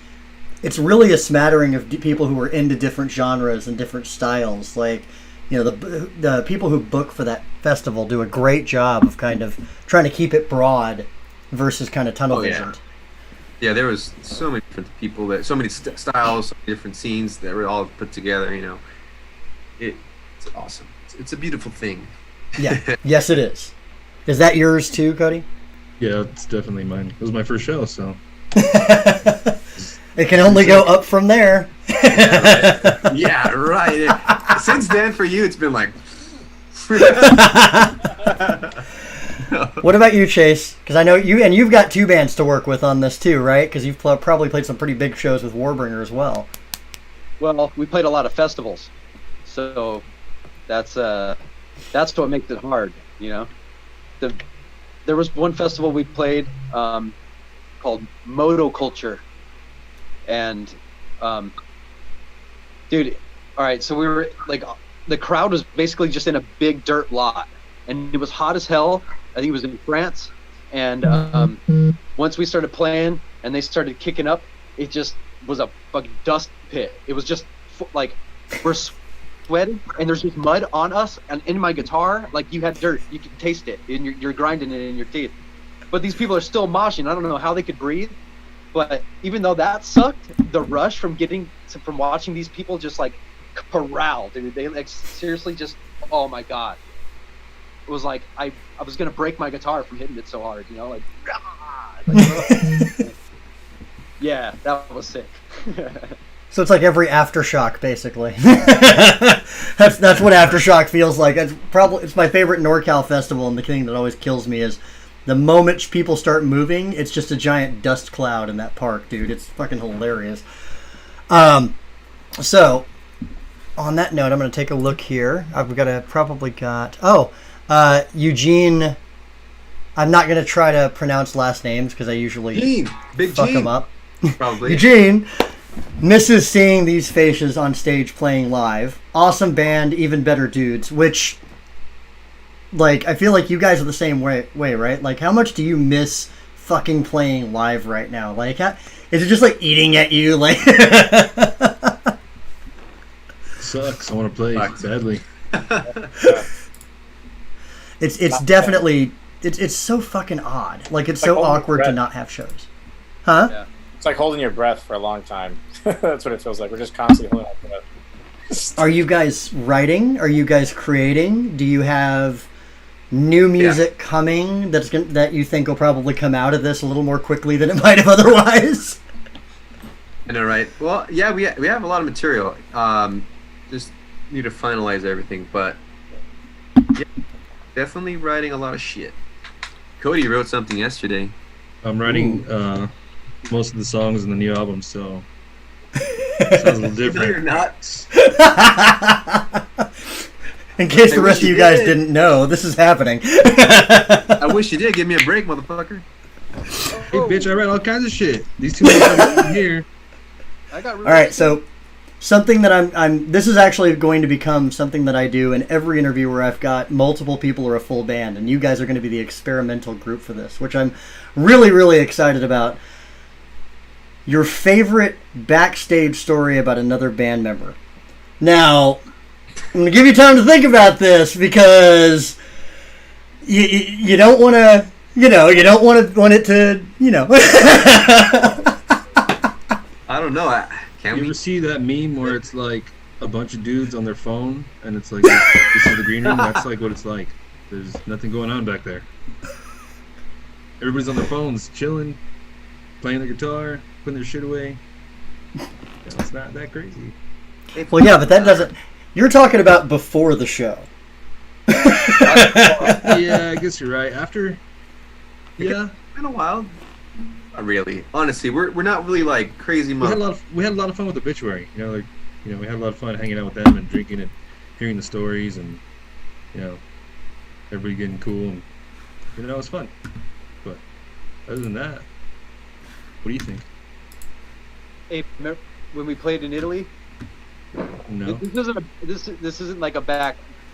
a smattering of people who are into different genres and different styles. Like, the people who book for that festival do a great job of kind of trying to keep it broad versus kind of tunnel visioned. Yeah, there was so many different people, so many styles, so many different scenes that were all put together. It's awesome. It's a beautiful thing. Yeah. Yes, it is. Is that yours too, Cody? Yeah, it's definitely mine. It was my first show, so. It can only go up from there. Yeah, right. Since then, for you, it's been like. What about you, Chase? Because I know you've got two bands to work with on this too, right? Because you've probably played some pretty big shows with Warbringer as well. Well, we played a lot of festivals, so that's what makes it hard, There was one festival we played called Motoculture. And dude, all right, so we were like, the crowd was basically just in a big dirt lot, and it was hot as hell. I think it was in France, and once we started playing and they started kicking up, it just was a fucking dust pit. It was just like, we're sweating and there's just mud on us, and in my guitar, like, you had dirt, you could taste it, and you're grinding it in your teeth. But these people are still moshing. I don't know how they could breathe. But even though that sucked, the rush from watching these people just like corral, dude. They like seriously just, oh my god. It was like I was gonna break my guitar from hitting it so hard, like yeah, that was sick. So it's like every aftershock, basically. That's what aftershock feels like. It's my favorite NorCal festival, and the thing that always kills me is the moment people start moving, it's just a giant dust cloud in that park, dude. It's fucking hilarious. So on that note, I'm going to take a look here. I've got Eugene. I'm not going to try to pronounce last names because I usually fuck them up. Probably. Eugene misses seeing these faces on stage playing live. Awesome band, even better dudes. Which, like, I feel like you guys are the same way, right? Like, how much do you miss fucking playing live right now? Like, is it just like eating at you? Like, Sucks. I want to play badly. it's definitely it's so fucking odd. Like, it's so awkward to not have shows. Huh? Yeah. It's like holding your breath for a long time. That's what it feels like. We're just constantly holding our breath. Are you guys writing? Are you guys creating? Do you have new music coming that you think will probably come out of this a little more quickly than it might have otherwise? I know, right? Well, yeah, we have a lot of material. Just need to finalize everything, but yeah, definitely writing a lot of shit. Cody wrote something yesterday. I'm writing most of the songs in the new album, so it sounds a little different. No, you're not. In case the rest of you guys didn't know, this is happening. I wish you did. Give me a break, motherfucker. Hey, bitch, I write all kinds of shit. These two are here. All right, so something that this is actually going to become something that I do in every interview where I've got multiple people or a full band, and you guys are going to be the experimental group for this, which I'm really, really excited about. Your favorite backstage story about another band member. Now, I'm going to give you time to think about this because you don't want to, you don't want it to, I don't know. You ever see that meme where it's like a bunch of dudes on their phone and it's like this is the green room? That's like what it's like. There's nothing going on back there. Everybody's on their phones, chilling, playing the guitar, putting their shit away. It's not that crazy. Well, yeah, but that doesn't... You're talking about before the show. Yeah, I guess you're right. After... Yeah. It's been a while. Not really. Honestly, we're not really like crazy. We had a lot of fun with Obituary. We had a lot of fun hanging out with them and drinking and hearing the stories and everybody getting cool and it was fun. But other than that, what do you think? Hey, remember when we played in Italy? No. This isn't like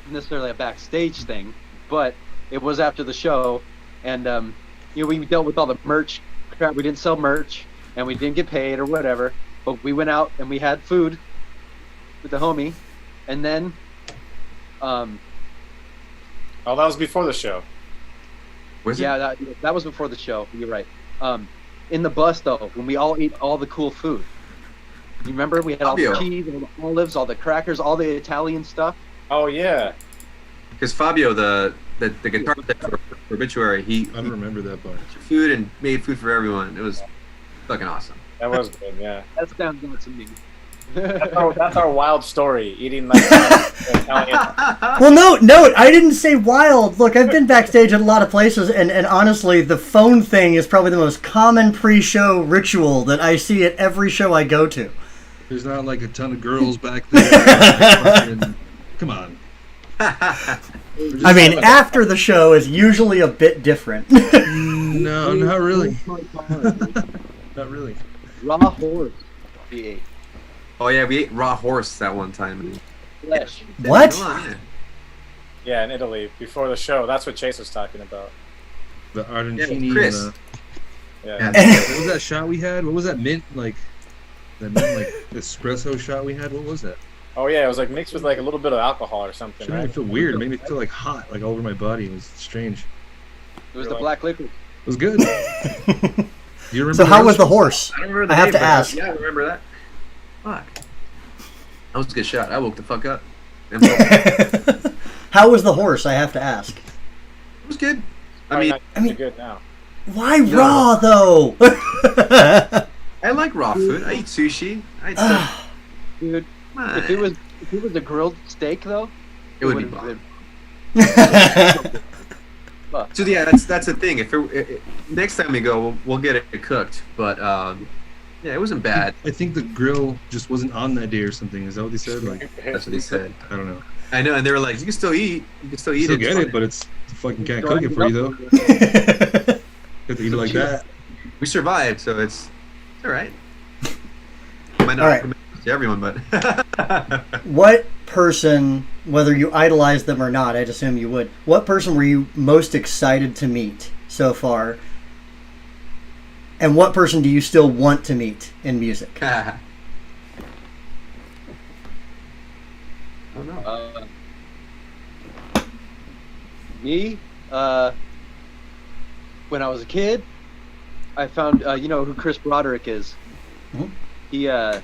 necessarily a backstage thing, but it was after the show, and we dealt with all the merch crap. We didn't sell merch, and we didn't get paid or whatever. But we went out and we had food with the homie, and then that was before the show. Was it? Yeah, that was before the show. You're right. In the bus though, when we all ate all the cool food. You remember we had all the cheese, all the olives, all the crackers, all the Italian stuff. Oh yeah. Because Fabio, the guitar player for Obituary, I don't remember that part. Food and made food for everyone. It was fucking awesome. That was good, yeah. That sounds good to me. That's our wild story, eating like Italian. Well, no, I didn't say wild. Look, I've been backstage at a lot of places, and honestly, the phone thing is probably the most common pre-show ritual that I see at every show I go to. There's not like a ton of girls back there. Come on. I mean, after the show is usually a bit different. No, not really. Not really. Raw horse we ate. Oh yeah, we ate raw horse that one time. Flesh. What? Yeah, in Italy before the show. That's what Chase was talking about. The Argentini. Chris. Yeah. What was that shot we had? What was that mint espresso shot we had? What was that? Oh yeah, it was like mixed with like a little bit of alcohol or something. It made me feel weird. It made me feel like hot, like all over my body. It was strange. It was the black liquor. It was good. Do you remember? So how was the horse? I don't remember the I have name, to but ask. Yeah, I remember that. Fuck. That was a good shot. I woke the fuck up. How was the horse? I have to ask. It was good. I mean, I mean- good now. Why raw though? I I like raw food. I eat sushi. I eat stuff. Dude, Come on. if it was a grilled steak though, It would be would've bomb. been- So yeah, that's the thing. If next time we go, we'll get it cooked. But yeah, it wasn't bad. I think the grill just wasn't on that day or something. Is that what they said? Like, That's what they said. I don't know. I know, and they were like, "You can still eat. You can still eat Still it." get it, but it's fucking can't cook it for you though. You have to eat it like that. We survived, so it's all right. Might not All right. recommend it to everyone, but What person, whether you idolize them or not, I'd assume you would, what person were you most excited to meet so far? And what person do you still want to meet in music? I don't know. Me, when I was a kid, I found you know who Chris Broderick is. Mhm. He I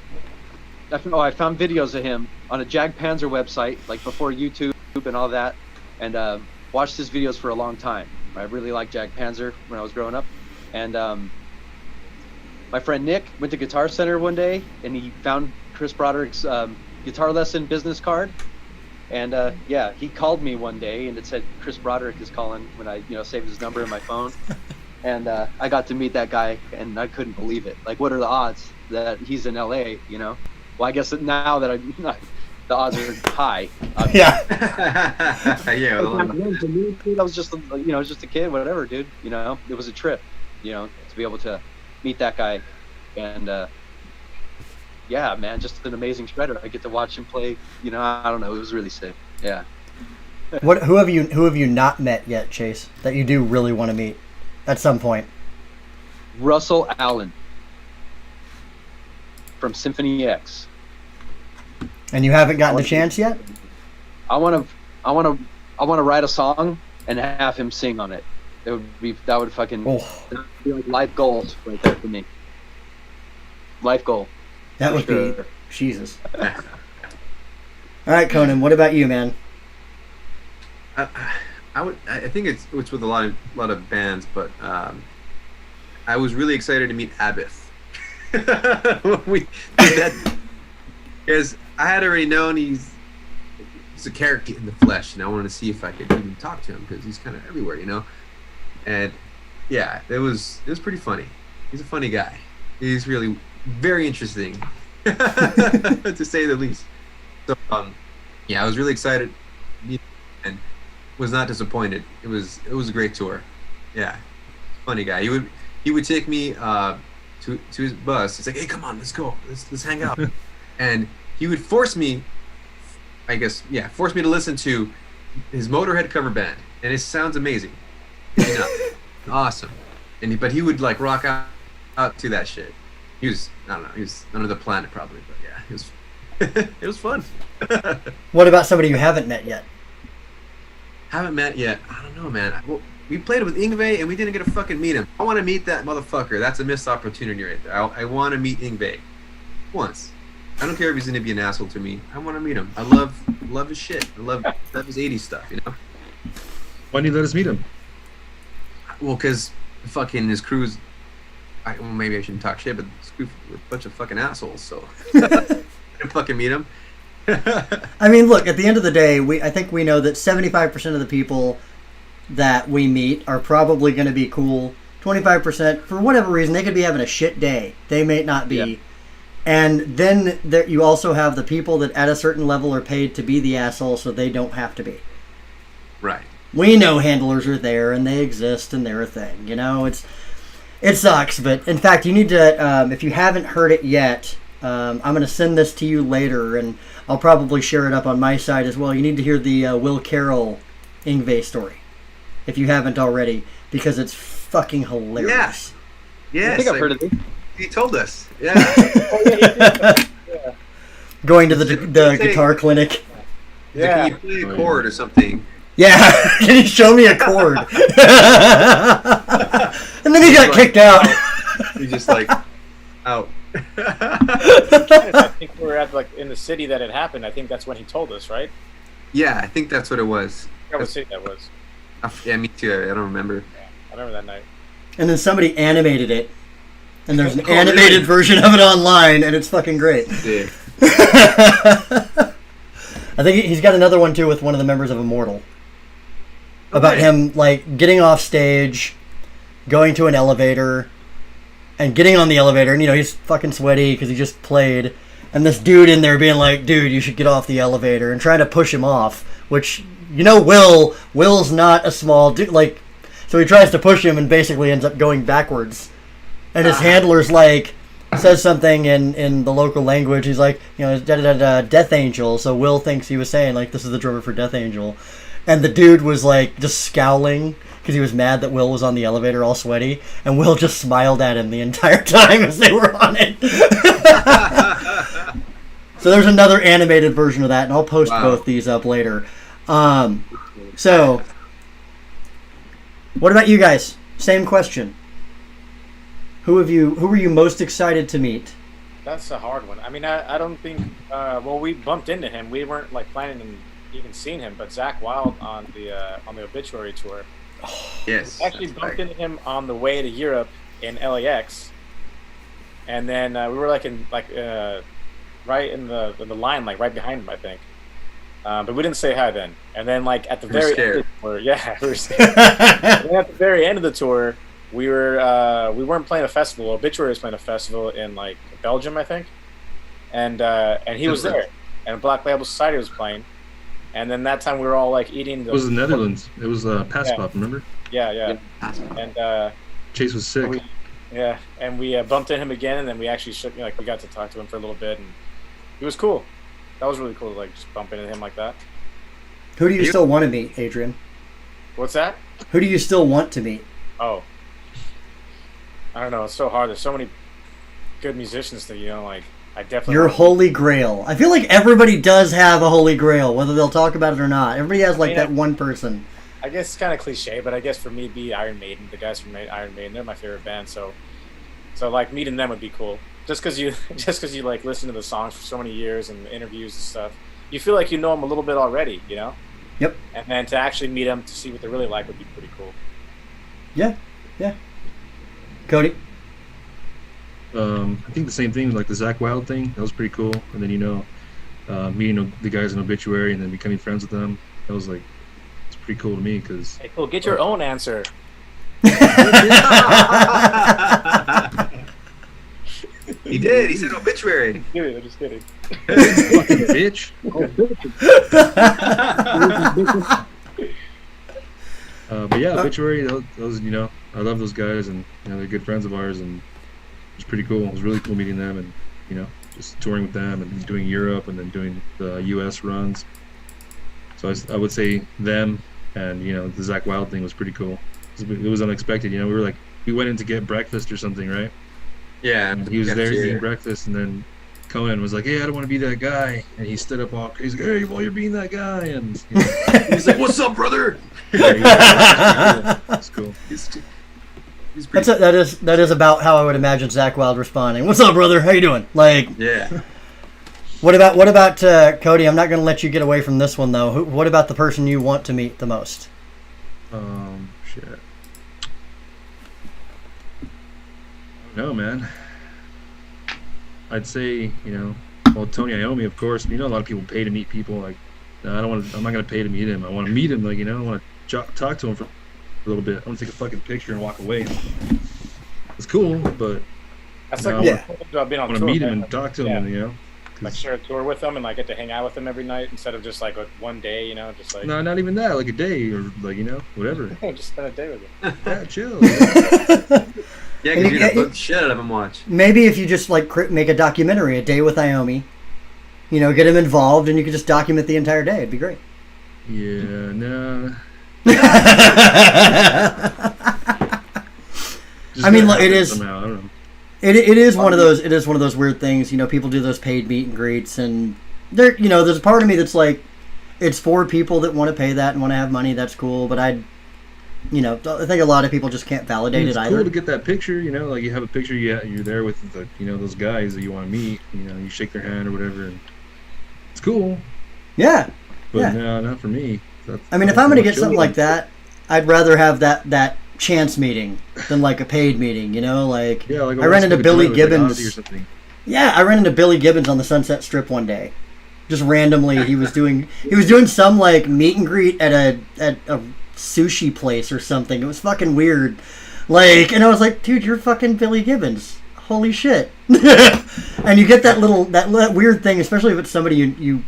found videos of him on a Jag Panzer website, like before YouTube and all that, and watched his videos for a long time. I really liked Jag Panzer when I was growing up, and my friend Nick went to Guitar Center one day and he found Chris Broderick's guitar lesson business card. And yeah, he called me one day and it said Chris Broderick is calling when I saved his number in my phone. And I got to meet that guy and I couldn't believe it. Like, what are the odds that he's in LA, Well, I guess that now that the odds are high. Yeah. Yeah. I was just just a kid, whatever, dude. It was a trip, to be able to meet that guy. And yeah, man, just an amazing shredder. I get to watch him play. I don't know. It was really sick. Yeah. Who have you not met yet, Chase, that you do really want to meet at some point? Russell Allen from Symphony X. And you haven't gotten the chance yet? I want to write a song and have him sing on it. That would be like life goals right there for me. Life goal. That would Sure. be Jesus. All right, Conan, what about you, man? I think it's with a lot of bands, but I was really excited to meet Abbott. When we did that, because I had already known he's a character in the flesh, and I wanted to see if I could even talk to him because he's kind of everywhere, And yeah, it was pretty funny. He's a funny guy. He's really very interesting, to say the least. So yeah, I was really excited and was not disappointed. It was a great tour. Yeah, funny guy. He would take me to his bus. He's like, "Hey, come on, let's go. Let's hang out." And he would force me to listen to his Motorhead cover band, and it sounds amazing. Awesome. But he would like rock out to that shit. He was under the planet probably, but yeah, it was it was fun. What about somebody you haven't met yet? Haven't met yet. I don't know, man. We played with Yngwie and we didn't get to fucking meet him. I want to meet that motherfucker. That's a missed opportunity right there. I want to meet Yngwie once. I don't care if he's gonna be an asshole to me. I want to meet him. I love his shit. I love his 80s stuff, Why didn't you let us meet him? Well, because fucking his crew's... maybe I shouldn't talk shit, but his crew were a bunch of fucking assholes, so... I didn't fucking meet him. I mean, look, at the end of the day, I think we know that 75% of the people that we meet are probably going to be cool. 25%, for whatever reason, they could be having a shit day. They may not be. Yeah. And then you also have the people that at a certain level are paid to be the asshole so they don't have to be. Right. We know handlers are there and they exist and they're a thing. It sucks, but in fact, you need to, if you haven't heard it yet, I'm going to send this to you later and I'll probably share it up on my side as well. You need to hear the Will Carroll Yngwie story if you haven't already, because it's fucking hilarious. Yes, I think I've heard of it. He told us. Yeah. Going to the guitar clinic. Yeah. Can you play a chord or something? Yeah, can you show me a chord? And then he got kicked out. He's just like, out. I think we were at in the city that it happened. I think that's when he told us, right? Yeah, I think that's what it was. I would say that was. Yeah, me too. I don't remember. Yeah, I remember that night. And then somebody animated it And there's an animated version of it online, and it's fucking great. Yeah. I think he's got another one too with one of the members of Immortal. About him like getting off stage, going to an elevator, and getting on the elevator, and he's fucking sweaty because he just played, and this dude in there being like, "Dude, you should get off the elevator," and trying to push him off. Which Will's not a small dude. Like, so he tries to push him and basically ends up going backwards, and his handler's like. Says something in the local language. He's like, Death Angel. So Will thinks he was saying like, this is the drummer for Death Angel, and the dude was like just scowling because he was mad that Will was on the elevator all sweaty, and Will just smiled at him the entire time as they were on it. So there's another animated version of that, and I'll post both these up later. So what about you guys? Same question. Who were you most excited to meet? That's a hard one. I mean, I don't think. We bumped into him. We weren't like planning on even seeing him, but Zakk Wylde on the Obituary tour. Yes. We actually bumped into him on the way to Europe in LAX, and then we were right in the line, like right behind him, I think. But we didn't say hi then. And then like at the very end of the tour, we were scared. And then at the very end of the tour. We weren't playing a festival. Obituary was playing a festival in like Belgium, I think, and he was there, and Black Label Society was playing, and then that time we were all like eating. It was the Netherlands. It was Passpop, remember? Yeah. And Chase was sick. And we bumped into him again, and then we actually we got to talk to him for a little bit, and it was cool. That was really cool to like just bump into him like that. Who do you still want to meet, Adrian? What's that? Who do you still want to meet? Oh. I don't know. It's so hard. There's so many good musicians that I definitely. Your holy grail. I feel like everybody does have a holy grail, whether they'll talk about it or not. Everybody has that one person. I guess it's kind of cliche, but I guess for me, it'd be Iron Maiden. The guys from Iron Maiden, they're my favorite band. So like meeting them would be cool. Just because you like listen to the songs for so many years and the interviews and stuff, you feel like you know them a little bit already, Yep. And then to actually meet them to see what they're really like would be pretty cool. Yeah. Cody? I think the same thing, like the Zakk Wylde thing. That was pretty cool. And then meeting the guys in Obituary and then becoming friends with them. That was like, it's pretty cool to me because. Hey, cool. Get your own answer. He did. He said Obituary. I'm just kidding. Fucking bitch. But yeah, Obituary. Those I love those guys, and they're good friends of ours, and it was pretty cool. It was really cool meeting them, and just touring with them, and doing Europe, and then doing the U.S. runs. So I would say them, and the Zakk Wylde thing was pretty cool. It was unexpected. We went in to get breakfast or something, right? Yeah. And he was there eating breakfast, and then Conan was like, "Hey, I don't want to be that guy," and he stood up all crazy. He's like, "Hey, well, you're being that guy," and he's like, "What's up, brother?" That's cool. That is about how I would imagine Zakk Wylde responding. "What's up, brother? How you doing?" Like, yeah. What about Cody? I'm not going to let you get away from this one though. What about the person you want to meet the most? Shit. No, man. I'd say, Tony Iommi, of course. A lot of people pay to meet people. Like, no, I'm not gonna pay to meet him. I want to meet him. Like, I want to talk to him for a little bit. I want to take a fucking picture and walk away. It's cool, but that's I want to meet him and talk to him. Yeah. Like share a tour with them and like get to hang out with them every night instead of just like one day, just like. No, not even that. Like a day or like whatever. Just spend a day with them. Yeah, chill. Yeah, because you're gonna book shit out of him. Watch. Maybe if you just like make a documentary, A Day with Iommi, get him involved, and you could just document the entire day. It'd be great. Yeah, no. I mean, it is. Somehow, I don't know. It is one of those. It is one of those weird things. People do those paid meet and greets, and there. There's a part of me that's like, it's for people that want to pay that and want to have money. That's cool, but I think a lot of people just can't validate it either. It's cool to get that picture. Like you have a picture. You're there with the those guys that you want to meet. You shake their hand or whatever, and it's cool. Yeah. But no, not for me. I mean, if I'm going to get something like that, I'd rather have that chance meeting than like a paid meeting, you know? Like, Yeah, like I ran into Billy Gibbons. Or something. Yeah, I ran into Billy Gibbons on the Sunset Strip one day. Just randomly, he was doing some like meet and greet at a sushi place or something. It was fucking weird. Like, and I was like, dude, you're fucking Billy Gibbons. Holy shit. And you get that weird thing, especially if it's somebody you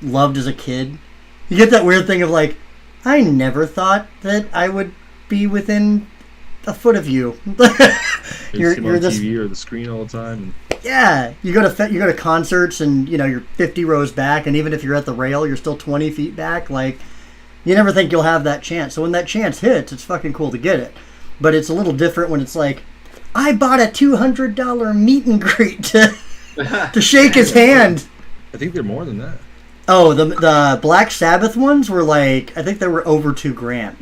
loved as a kid. You get that weird thing of like, I never thought that I would be within a foot of you. You're on TV or the screen all the time. Yeah, you go to concerts and you're 50 rows back, and even if you're at the rail, you're still 20 feet back. Like, you never think you'll have that chance. So when that chance hits, it's fucking cool to get it. But it's a little different when it's like, I bought a $200 meet and greet to shake his hand. I think they're more than that. Oh, the Black Sabbath ones were like, I think they were over $2,000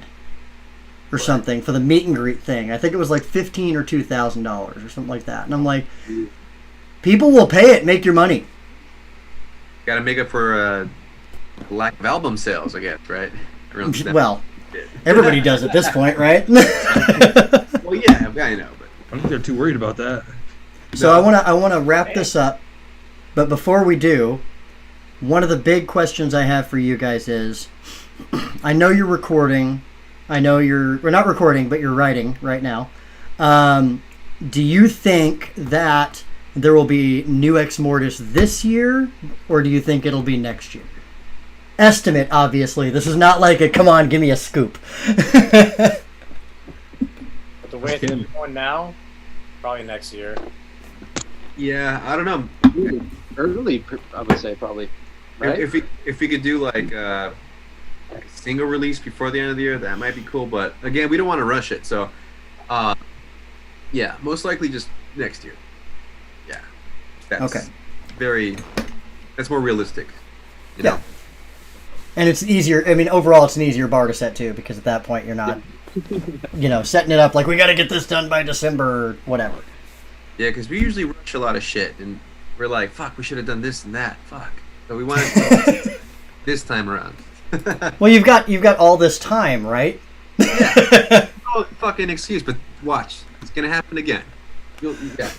or something for the meet and greet thing. I think it was like $1,500 or $2,000 or something like that. And I'm like, people will pay it. Make your money. Got to make up for lack of album sales, I guess, right? Well, everybody does at this point, right? Well, yeah, I know, but I don't think they're too worried about that. So I want to wrap this up, but before we do, one of the big questions I have for you guys is, I know you're recording. We're not recording, but you're writing right now. Do you think that there will be new Exmortus this year, or do you think it'll be next year? Estimate, obviously. This is not like a, come on, give me a scoop. But the way things are going now, probably next year. yeah, I don't know. Early, I would say probably. Right? If we could do like a single release before the end of the year, that might be cool. But again, we don't want to rush it, so yeah, most likely just next year. Yeah, that's okay. That's more realistic. You Yeah. know? And it's easier. I mean, overall, it's an easier bar to set too, because at that point, you're not, setting it up like we got to get this done by December or whatever. Yeah, because we usually rush a lot of shit, and we're like, "Fuck, we should have done this and that." Fuck, so we want it this time around. Well, you've got all this time, right? Yeah. No fucking excuse, but watch, it's gonna happen again. Yeah,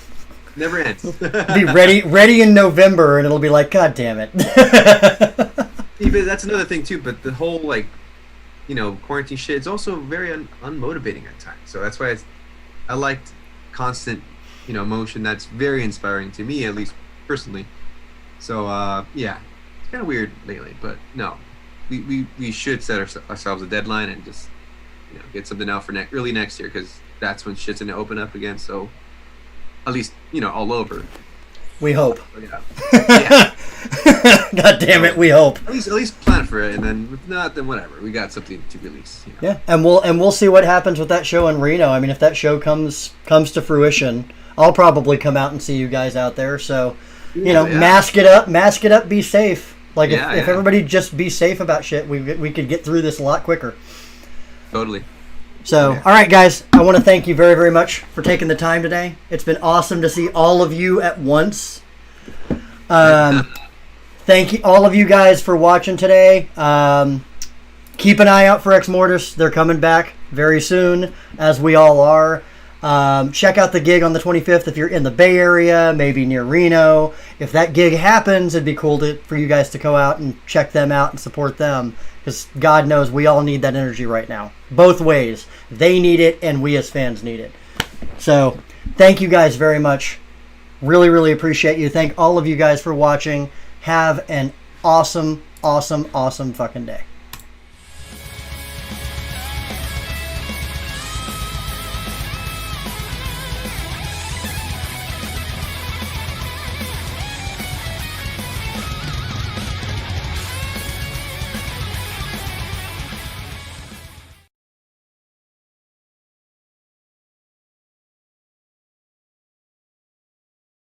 never ends. Be ready in November, and it'll be like, God damn it. Even that's another thing too. But the whole quarantine shit, it's also very unmotivating at times. So that's why I liked constant, motion. That's very inspiring to me, at least personally. So yeah, it's kind of weird lately, but no, we should set ourselves a deadline and just get something out for early next year, because that's when shit's gonna open up again. So at least all over. We hope. Yeah. God damn it, we hope. At least plan for it, and then if not, then whatever. We got something to release. Yeah, and we'll see what happens with that show in Reno. I mean, if that show comes to fruition, I'll probably come out and see you guys out there. So, mask it up, be safe. Like if everybody just be safe about shit, we could get through this a lot quicker. Totally. So, all right, guys, I want to thank you very, very much for taking the time today. It's been awesome to see all of you at once. Thank you, all of you guys, for watching today. Keep an eye out for Exmortus. They're coming back very soon, as we all are. Check out the gig on the 25th if you're in the Bay Area, maybe near Reno. If that gig happens, it'd be cool for you guys to go out and check them out and support them, because God knows we all need that energy right now. Both ways. They need it, and we as fans need it. So, thank you guys very much. Really, really appreciate you. Thank all of you guys for watching. Have an awesome, awesome, awesome fucking day.